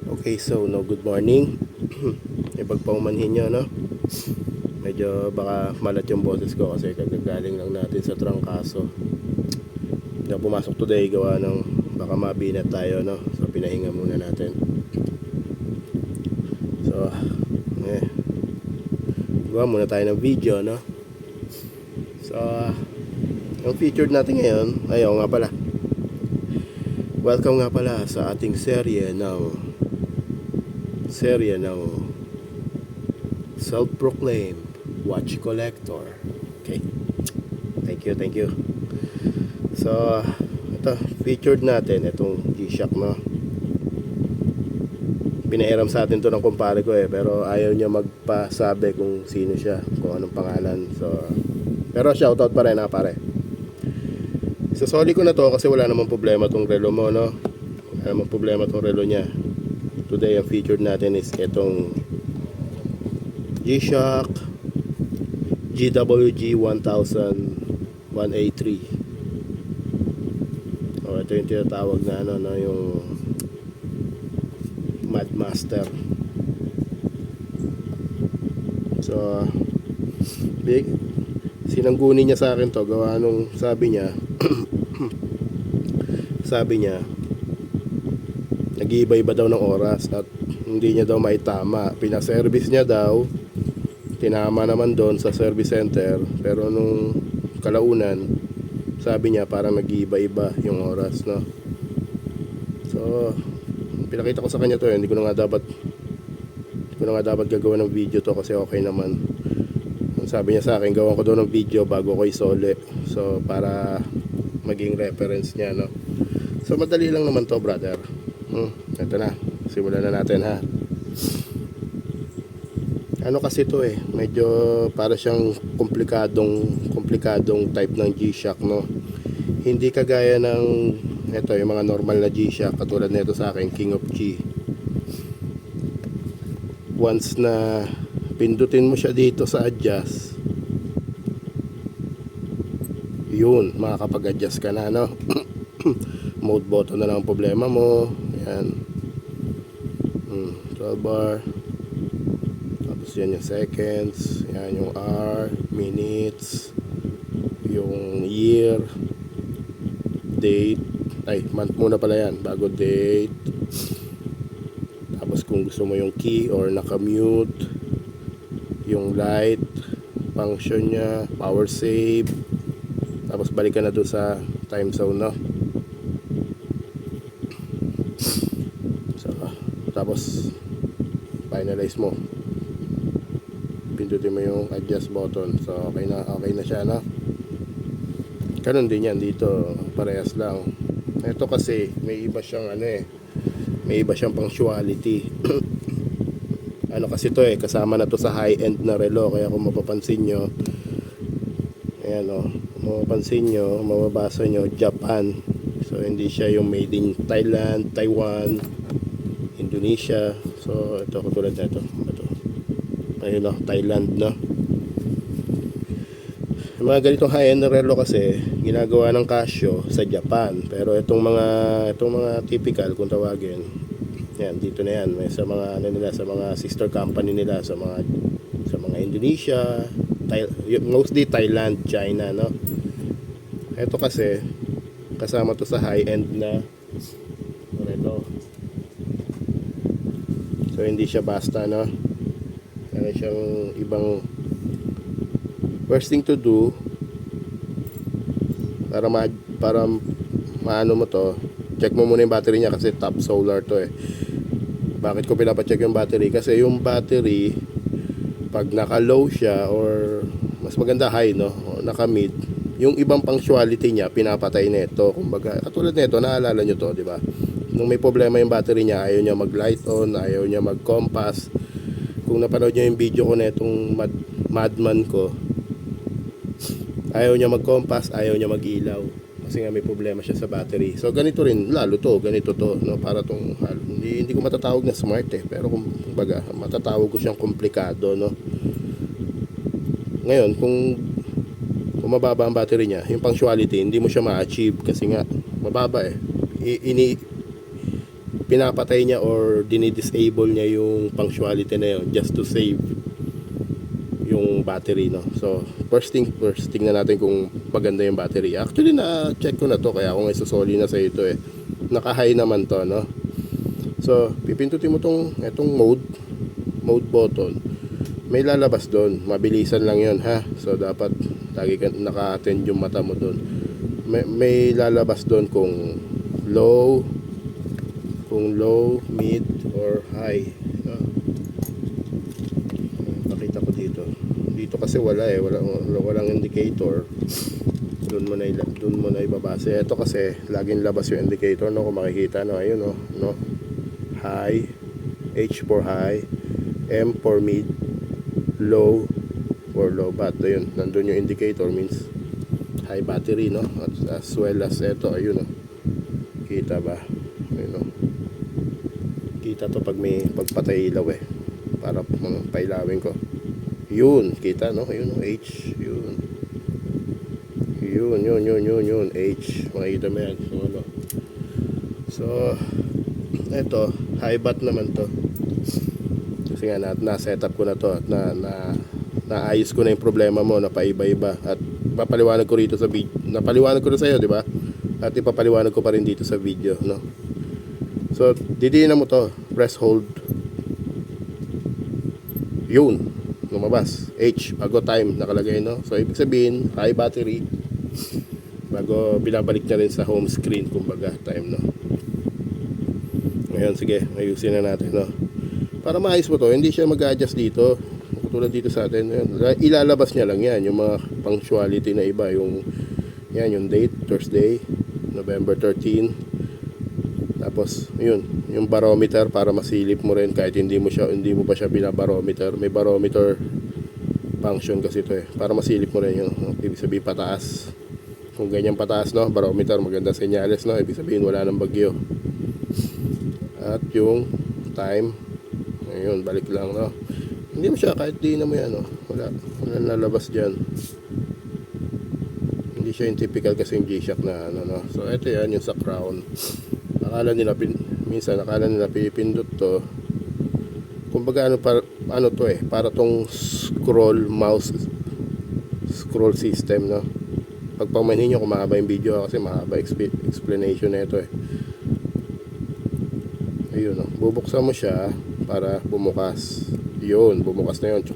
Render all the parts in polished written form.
Okay, so no, good morning. Ipagpaumanhin nyo, no? Medyo baka malat yung boses ko kasi kagagaling lang natin sa trangkaso. Hindi ako pumasok today gawa ng baka mabinat tayo, no? So pinahinga muna natin. So, gawa muna tayo ng video, no? So, yung featured natin ngayon, ayaw nga pala. Welcome nga pala sa ating serye ng self-proclaimed watch collector. Okay. Thank you. So, ito, featured natin itong G-Shock, no? Pinahiram sa atin to ng kumpare ko pero ayaw niya magpasabi kung sino siya, kung anong pangalan. So, pero shoutout pa rin, pare. Sasoli ko na to kasi wala namang problema tong relo mo, no? Wala namang problema tong relo niya. Today, ang featured natin is itong G-Shock GWG 1100-1A3. Ito yung tinatawag na yung Mad Master. So, sinangguni niya sa akin to gawa nung sabi niya nag-iiba-iba daw ng oras at hindi niya daw maitama. Pina-service niya daw, tinama naman doon sa service center, pero nung kalaunan sabi niya parang nag-iiba-iba yung oras, no? So pinakita ko sa kanya to, hindi ko na nga dapat gagawa ng video to kasi okay naman. Sabi niya sa akin, gawan ko daw ng video bago ko isole, so para maging reference niya, no? So madali lang naman to, brother. Ito na, simulan na natin, ha. Ano kasi to medyo para siyang komplikadong type ng G-Shock, no? Hindi kagaya ng ito, yung mga normal na G-Shock katulad nito sa akin, King of G. Once na pindutin mo siya dito sa adjust, yun, makakapag-adjust ka na, no? Mode button na lang ang problema mo. Yan, 12 bar, tapos yan yung seconds, yan yung hour, minutes, yung year, date, month muna pala yan, bago date. Tapos kung gusto mo yung key or naka-mute, yung light function nya, power save, tapos balik ka na doon sa time zone, no? So, tapos finalize mo, pindutin mo yung adjust button. So okay na siya, no? Ganun din yan dito, parehas lang. Ito kasi may iba siyang may iba siyang punctuality. Ano kasi to kasama na to sa high-end na relo, kaya kung mapapansin nyo, ayan, mababasa nyo Japan. So hindi siya yung made in Thailand, Taiwan, Indonesia. So ito katulad na ito. Ayun, Thailand, no? Yung mga ganitong high-end na relo kasi ginagawa ng Casio sa Japan. Pero itong mga typical kung tawagin, yan, dito na yan, may sa mga sa mga sister company nila sa mga Indonesia, mostly Thailand, China, no? Ito kasi kasama to sa high-end na relo. So hindi siya basta, no? Meron siyang ibang first thing to do para maano mo to, check mo muna yung battery niya kasi top solar to Bakit ko pinapacheck yung battery? Kasi yung battery pag naka-low siya or mas maganda high, no? O naka-mid, yung ibang punctuality niya pinapatay nito. Kumbaga, katulad nito, naalala nyo to, di ba? Nung may problema yung battery niya, ayaw niya mag-light on, ayaw niya mag-compass. Kung napanood nyo yung video ko na itong madman ko, ayaw niya mag-compass, ayaw niya mag-ilaw kasi nga may problema siya sa battery. So ganito rin, ganito to, no? Para tong hindi ko matatawag na smart pero kumbaga matatawag ko siyang komplikado, no? Ngayon, kung mababa ang battery niya, yung punctuality hindi mo siya ma-achieve kasi nga mababa pinapatay niya or dinidisable niya yung punctuality na yun just to save yung battery, no? So first thing first, tingnan natin kung maganda yung battery. Actually na check ko na to, kaya ako nga isusoli na sa ito eh. Naka high naman to, no? So pipindutin mo itong mode button, may lalabas doon, mabilisan lang yun ha. So dapat lagi ka naka-attend yung mata mo doon. May lalabas doon kung low, mid, or high. Nakita ko dito kasi walang indicator. Doon mo na ibabase. Ito kasi laging labas yung indicator, no? Kung makikita, no, ayun, no, high, H for high, M for mid, low for low bat. Ayun, nandun yung indicator, means high battery, no? As well as ito, ayun, no, kita ba? Ayun, no, kita to pag may pagpatay ilaw eh, para pailawin ko. Yun, kita, no? Ayun, no, H, yun, H, makikita mo yan. So eto, high bat naman to, kasi nga na-set up ko na to at naayos ko na yung problema mo na paiba-iba, at papaliwanag ko rito sa video, napaliwanag ko na sa iyo, di ba? At ipapaliwanag ko pa rin dito sa video, no? So didiinan mo to, press hold, yun, lumabas H bago time nakalagay, no? So ibig sabihin high battery bago binabalik na rin sa home screen, kumbaga time, no? Ngayon sige, ayusin na natin, no? Para maayos mo to, hindi siya mag-adjust dito tulad dito sa atin. Ilalabas niya lang yan yung mga punctuality na iba, yung date, Thursday, November 13. Tapos yun, yung barometer para masilip mo rin kahit hindi mo pa siya binabarometer. May barometer function kasi ito eh, para masilip mo rin yun. Ibig sabihin pataas. Kung ganyan pataas, no, barometer, maganda senyales, no, ibig sabihin wala nang bagyo. At yung time, ayun, balik lang, no. Hindi mo siya, kahit di na mo yan, no, wala lalabas dyan. Hindi siya yung typical kasing G-Shock na ano, no. So ito yan yung sa crown. Minsan akala nila pipindot to, kumbaga ano to eh, para tong scroll system, no. Pag pamanin nyo kung mahaba yung video, kasi mahaba explanation na ito eh. Ayun, no, bubuksan mo siya para bumukas. Yun, bumukas na yun,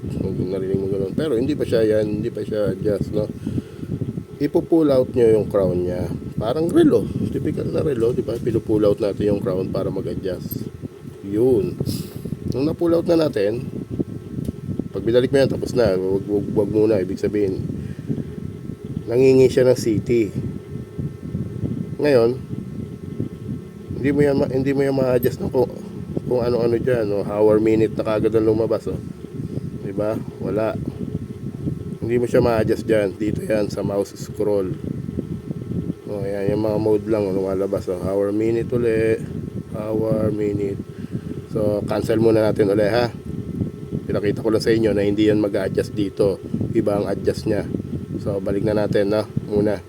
narinig mo gano'n. Pero hindi pa siya adjust, no. Ipo-pull out nyo yung crown niya, parang relo, typical na relo, di ba? Pinupull out natin yung crown para mag-adjust. Yun, nung na-pull out na natin, pag binalik mo yan, tapos na, wag muna, ibig sabihin nangingi siya ng CT. Ngayon hindi mo yan ma-adjust na kung ano-ano dyan, no? Hour, minute na kagad ang lumabas, oh. Di ba? Wala. Hindi mo siya ma-adjust dyan. Dito yan sa mouse scroll. Oh, yan, yung mga mode lang, oh, lumalabas, oh. Hour, minute uli. Hour, minute. So cancel muna natin uli, ha. Pinakita ko lang sa inyo na hindi yan mag-adjust dito. Iba ang adjust nya. So balik na natin, no, muna.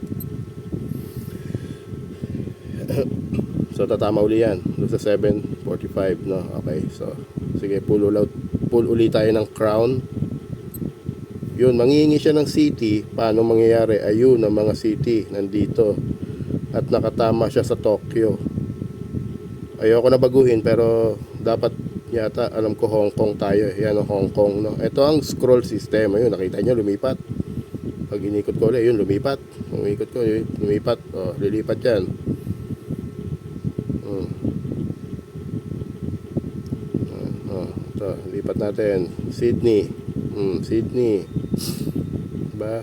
So tatama uli yan doon sa 7:45, no. Okay, so sige, pull uli tayo ng crown. Yun, manghihingi siya ng CT. Paano mangyayari? Ayun, ang mga CT nandito, at nakatama siya sa Tokyo. Ayoko na baguhin, pero dapat yata, alam ko Hong Kong tayo. Yan ang Hong Kong, no. Ito ang scroll system. Ayun, nakita nyo, lumipat. Pag inikot ko ulit, yun, lumipat. Kung ikot ko, yun, lumipat. O, lilipat yan. Ito, lipat natin. Sydney. Sydney. Diba?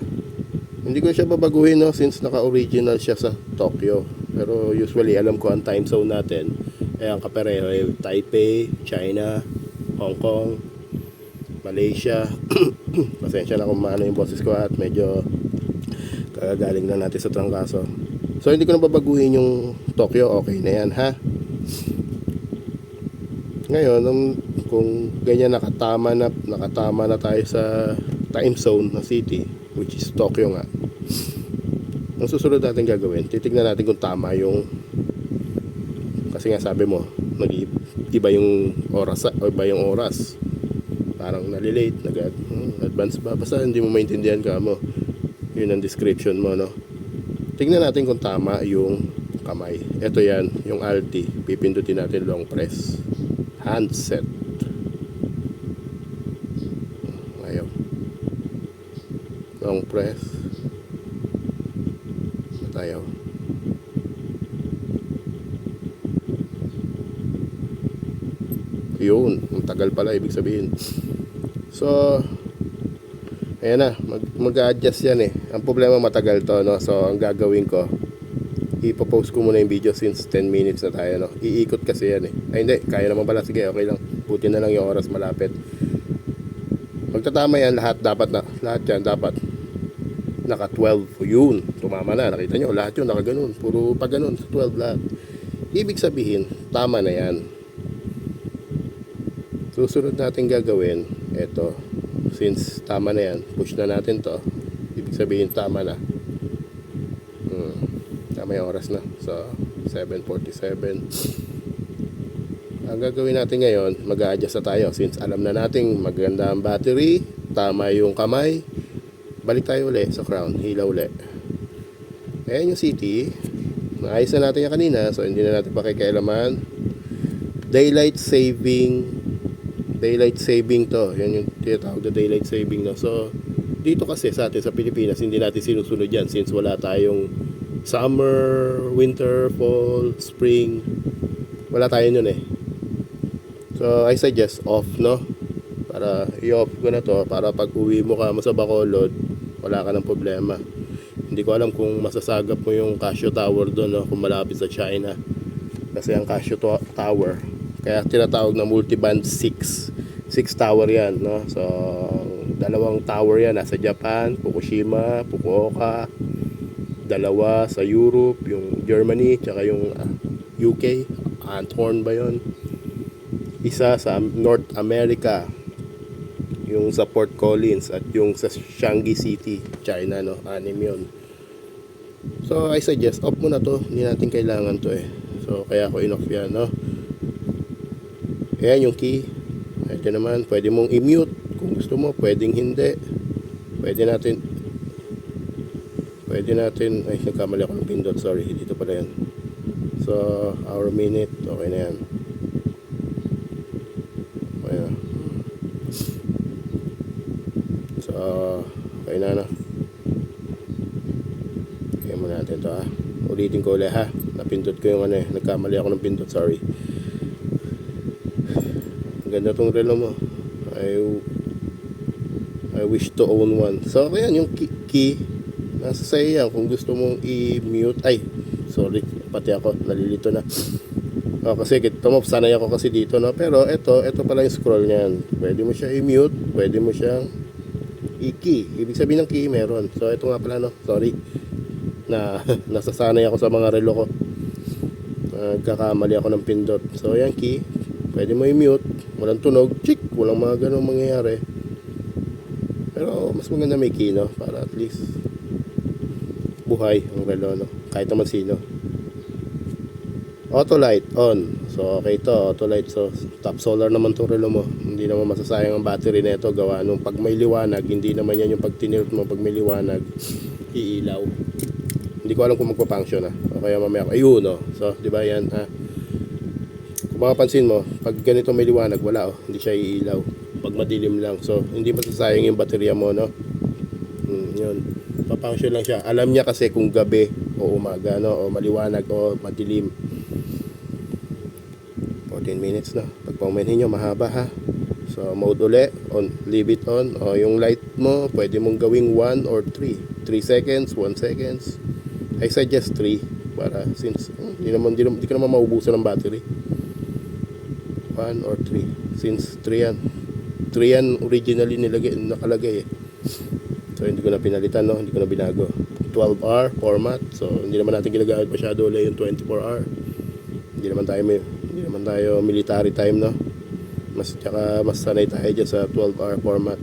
Hindi ko siya babaguhin, no, since naka-original siya sa Tokyo. Pero usually, alam ko ang time zone natin. Ang kapareho ay Taipei, China, Hong Kong, Malaysia. Pasensya na kung maano yung boses ko at medyo kagagaling na natin sa trangkaso. So hindi ko na babaguhin yung Tokyo, okay na yan, ha. Ngayon, kung ganyan nakatama na tayo sa time zone na city, which is Tokyo nga, ang susunod natin gagawin, titignan natin kung tama yung, kasi nga sabi mo nag-iba yung oras, o iba yung oras. Parang nalilate, nag-advance ba? Basta hindi mo maintindihan ka mo. Yun ang description mo, no? Tingnan natin kung tama yung kamay. Ito yan, yung Alti. Pipindutin natin long press. Handset. Ayaw. Long press. Ayaw. Yun, ang tagal pala ibig sabihin. So, ayan na, mag-adjust yan eh. Ang problema matagal to, no? So, ang gagawin ko, ipopost ko muna yung video since 10 minutes na tayo, no? Iikot kasi yan eh. Ay hindi, kaya naman pala. Sige, okay lang. Buti na lang yung oras malapit. Magtatama yan lahat, lahat yan dapat naka 12. Yun, tumama na. Nakita nyo, lahat yun naka ganun. Puro pa ganun, 12 lahat. Ibig sabihin, tama na yan. Susunod natin gagawin, eto, since tama na yan, push na natin to. Ibig sabihin, tama na. Tama yung oras na. So, 7:47. Ang gagawin natin ngayon, mag-a-adjust na tayo. Since alam na natin maganda ang battery, tama yung kamay, balik tayo uli sa crown, hila uli. Ayan yung CT. Naayos na natin yan kanina, so hindi na natin pakikialaman. Daylight saving to. Yan yung tinatawag na daylight saving, no? So, dito kasi sa atin sa Pilipinas, hindi natin sinusunod yan since wala tayong summer, winter, fall, spring. Wala tayo nun eh. So, I suggest off, no? Para i-off ko na to para pag uwi mo ka sa Bacolod, wala ka ng problema. Hindi ko alam kung masasagap mo yung Casio Tower doon, no? Kung malapit sa China. Kasi ang Casio Tower, kaya tinatawag na multiband 6 tower yan, no? So, dalawang tower yan nasa Japan, Fukushima, Fukuoka. Dalawa sa Europe, yung Germany, tsaka yung UK, Anthorn ba yun? Isa sa North America, yung sa Port Collins, at yung sa Shanghai City, China, no? 6 yun. So, I suggest, off mo na to. Hindi natin kailangan to eh. So, kaya ako in-off yan, no? Ayan yung key. Ito naman, pwede mong i-mute kung gusto mo, pwedeng hindi. Pwede natin, ay, nagkamali ako ng pindot, sorry, dito pala yan. So, hour, minute, okay na yan. Ayan. So, okay na, no? Kaya muna natin ito, ha? Ulitin ko ulit, ha? Napindot ko yung ano eh, nagkamali ako ng pindot, sorry. Ganda tong relo mo. I wish to own one. So, kaya yung key nasa sa'yo yan. Kung gusto mong i-mute, ay, sorry, pati ako, nalilito na. Kasi sanay ako kasi dito, no? Pero ito pala yung scroll niyan. Pwede mo siya i-mute, pwede mo siyang i-key. Ibig sabihin ng key, meron. So, ito nga pala, no? Sorry. Nasasanay ako sa mga relo ko. Nagkakamali ako ng pindot. So, yan key. Pwede mo i-mute. Walang tunog. Chick! Walang mga ganong mangyayari. Pero, mas maganda may key, no? Para at least buhay ang relo, no? Kahit naman sino. Auto light on. So, okay to. Auto light. So, top solar naman itong relo mo. Hindi naman masasayang ang battery na ito. Gawa nung pag may liwanag, hindi naman yan yung pag tinirot mo, pag may liwanag, iilaw. Hindi ko alam kung magpa-function, ha? O kaya mamaya ako. Ayun, no? So, di ba yan, ha? Kung mapapansin mo, pag ganito may liwanag, wala, oh. Hindi siya iilaw. Pag madilim lang. So, hindi masasayang yung baterya mo, no? Yun. Pa-function lang siya. Alam niya kasi kung gabi o umaga, no? O maliwanag o madilim. 14 minutes na. Pag paumanhin nyo, mahaba, ha? So, mode uli. On, leave it on. O, yung light mo, pwede mong gawing 1 or 3. 3 seconds, 1 seconds. I suggest 3. Para, since, di ka naman maubusan ng battery. 1 or 3. Since 3 yan. 3 yan originally nakalagay eh. So, hindi ko na pinalitan, no? Hindi ko na binago. 12-hour format. So, hindi naman natin ginagamit masyado ulit yung 24-hour. Hindi naman tayo military time, no? Mas sanay tayo dyan sa 12-hour format.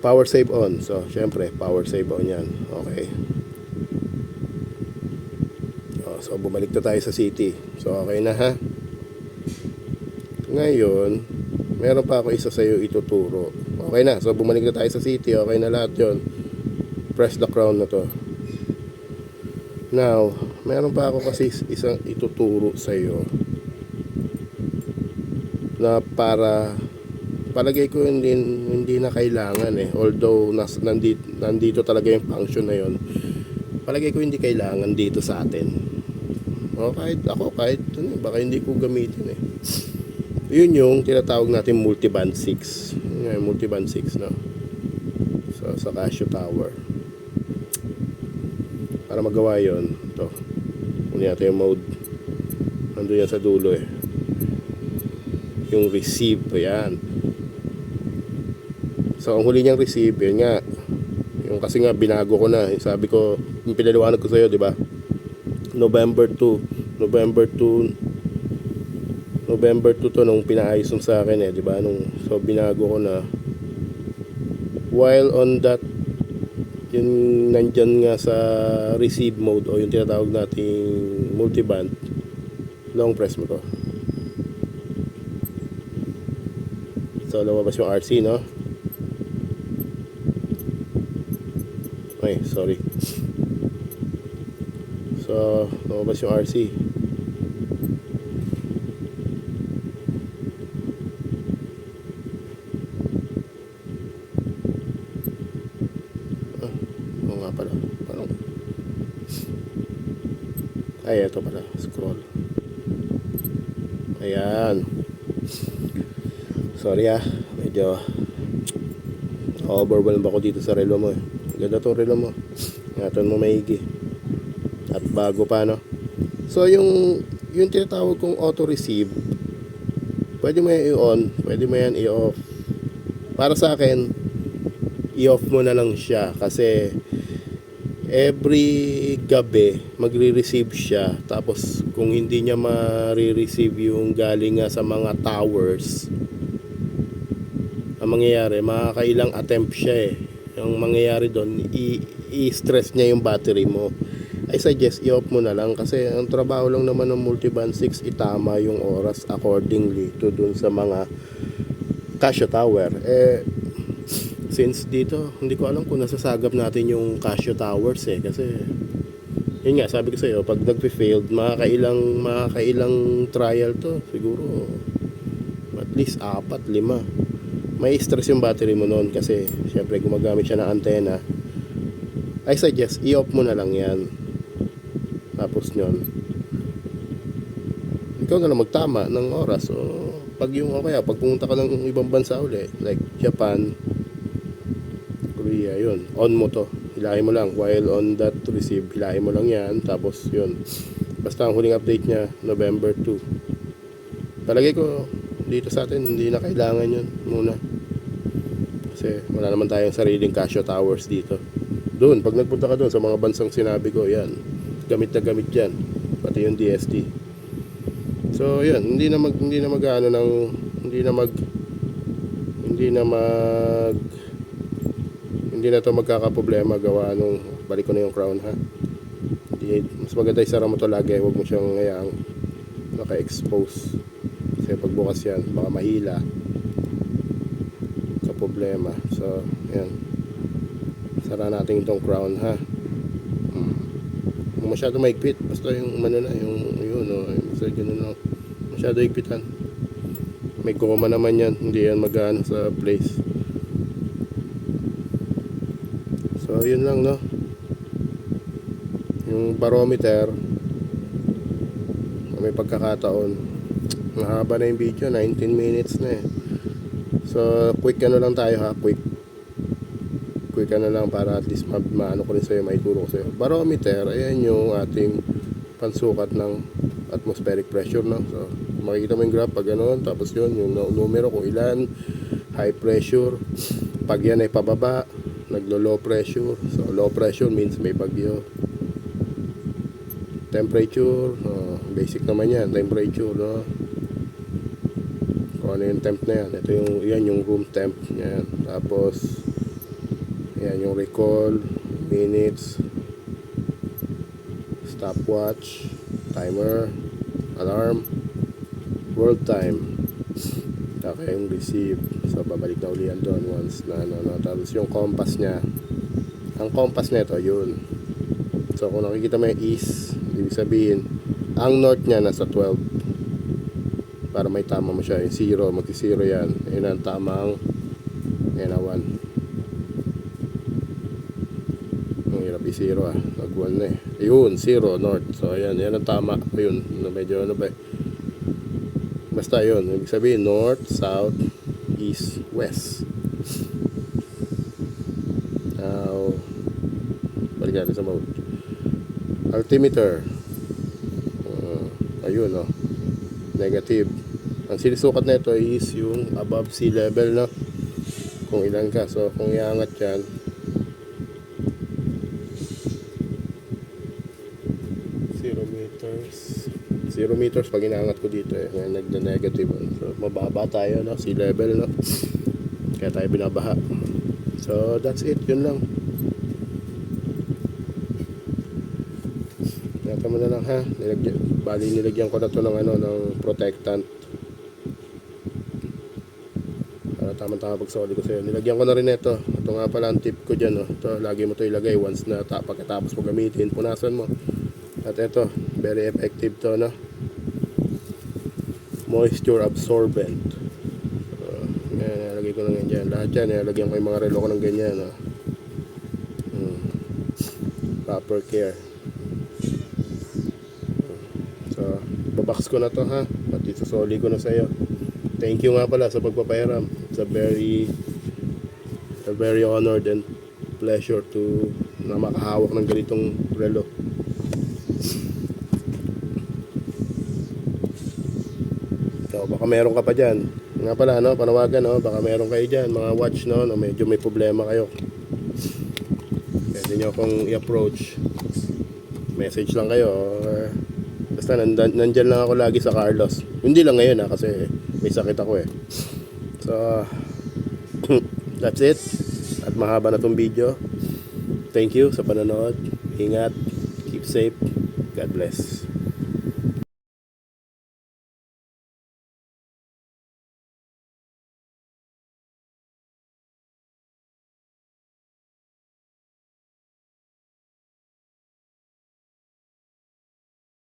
Power save on. So, syempre, power save on yan. Okay. So, bumalik na tayo sa city. So, okay na, ha? Ngayon, meron pa ako isa sa iyo ituturo. Okay na, so bumalik na tayo sa city, okay na lahat yon. Press the crown na to. Now, meron pa ako kasi isang ituturo sa iyo na para palagay ko hindi na kailangan although nandito talaga yung function na yon, palagay ko hindi kailangan dito sa atin, o kahit baka hindi ko gamitin yun yung tinatawag natin multiband 6. Yun yung multiband 6, no? So, sa Casio Tower, para magawa yon, ito kunin natin yung mode, nandun yan sa dulo yung receive, yan. So, ang huli niyang receive, yun nga. Yung kasi nga, binago ko na. Sabi ko, yung pinaliwanag ko sa'yo, di ba? November 2 to nung pinaayos mo sa akin di ba? So, binago ko na. While on that, yung nandyan nga sa receive mode, o yung tinatawag nating multiband, long press mo to. So, lumabas yung RC, no? Okay, sorry. So, lumabas yung RC. Oo nga pala. Parang... Ay, ito pala. Scroll. Ayan. Sorry medyo overwhelmed ako dito sa relo mo Ganda tong relo mo. Ingatan mo maigi. At bago pa, no? So, yung tinatawag kong auto receive, pwede mo yan i-on, pwede mo yan i-off. Para sa akin, i-off mo na lang siya kasi every gabi magre-receive siya, tapos kung hindi niya ma-receive yung galing nga sa mga towers, ang mangyayari, makakailang attempt siya yung mangyayari doon, i-stress niya yung battery mo. I suggest i-off mo na lang kasi ang trabaho lang naman ng multiband 6, itama yung oras accordingly to dun sa mga Casio Tower. Since dito, hindi ko alam kung nasasagap natin yung Casio Towers kasi yun nga, sabi ko sa'yo, pag nag-failed, makakailang trial to, siguro at least 4-5. May stress yung battery mo noon kasi syempre gumagamit siya ng antena. I suggest i-off mo na lang yan. Tapos nyon, ikaw na lang magtama ng oras. So, pag pag pumunta ka ng ibang bansa uli, like Japan, Korea, yun, on mo to. Hilahin mo lang. While on that receive, hilahin mo lang yan. Tapos yun. Basta ang huling update niya, November 2. Palagay ko, dito sa atin, hindi na kailangan yun muna. Kasi wala naman tayong sariling Casio Towers dito. Doon, pag nagpunta ka doon sa mga bansang sinabi ko, yan, gamit na gamit yan. Pati yung DST. So, yun, hindi na to magkakaproblema gawa nung balik ko na yung crown, ha. Mas maganda isara mo to lagi, huwag mo siyang ngayang naka-expose. Kasi pagbukas yan, baka mahila ka problema. So, yan. Sara natin itong crown, ha. Kung masyado maigpit, basta yung masyado higpitan. May goma naman yan, hindi yan magana sa place. So, yun lang, no. Yung barometer, may pagkakataon, mahaba na yung video, 19 minutes na So, quick lang tayo, ha. Quick lang para at least maano ko rin sa'yo, maituro ko sa'yo. Barometer, ayan yung ating pansukat ng atmospheric pressure, no. So, makikita mo yung graph pag gano'n, tapos yun, yung numero kung ilan, high pressure. Pag yan ay pababa, naglo-low pressure. So, low pressure means may bagyo. Temperature, basic naman yan, temperature, no. Kung ano yung temp na yan, ito yung room temp, yan. Tapos, yan yung recall, minutes, stopwatch, timer, alarm, world time. Saka yung receive. So babalik na uli yan doon once na tapos yung compass niya, ang compass nito yun. So kung nakikita mo yung east, ibig sabihin ang north niya nasa 12 para may tama mo siya. Yung 0, magsi-0 yan. Yun ang tamang, yan na 1. Ang hirap i-0 nag-1 na eh. Yun, 0 north. So ayan, yan ang tama. Yun, medyo ano ba eh. Basta yun, ibig sabihin north, south, east, west. Now balik natin sa mode. Altimeter, ayun negative. Ang sinusukat nito is yung above sea level kung ilan ka. So kung iangat yan, 0 meters pag inaangat ko dito ngayon nagna-negative. So mababa tayo sea level kaya tayo binabaha. So that's it, yun lang. Nata mo na lang nilagyan ko na to ng protectant para tama-tama pagsoli ko sa'yo. Nilagyan ko na rin ito nga pala ang tip ko dyan ito, lagi mo to ilagay once na pagkatapos mo gamitin, punasan mo. At ito, very effective to moisture absorbent. Nilagay ko na ganyan lahat yan, nilagyan ko yung mga relo ko ng ganyan proper care. So, babox ko na to pati susoli ko na sa iyo. Thank you nga pala sa pagpapahiram. It's a very honored and pleasure na makahawak ng ganitong relo. So, baka meron ka pa dyan. Nga pala panawagan baka meron kayo dyan mga watch na medyo may problema kayo. Pwede nyo akong i-approach. Message lang kayo or basta nandyan lang ako lagi sa Carlos. Hindi lang ngayon kasi may sakit ako So that's it. At mahaba na tong video. Thank you sa panonood. Ingat. Keep safe. God bless.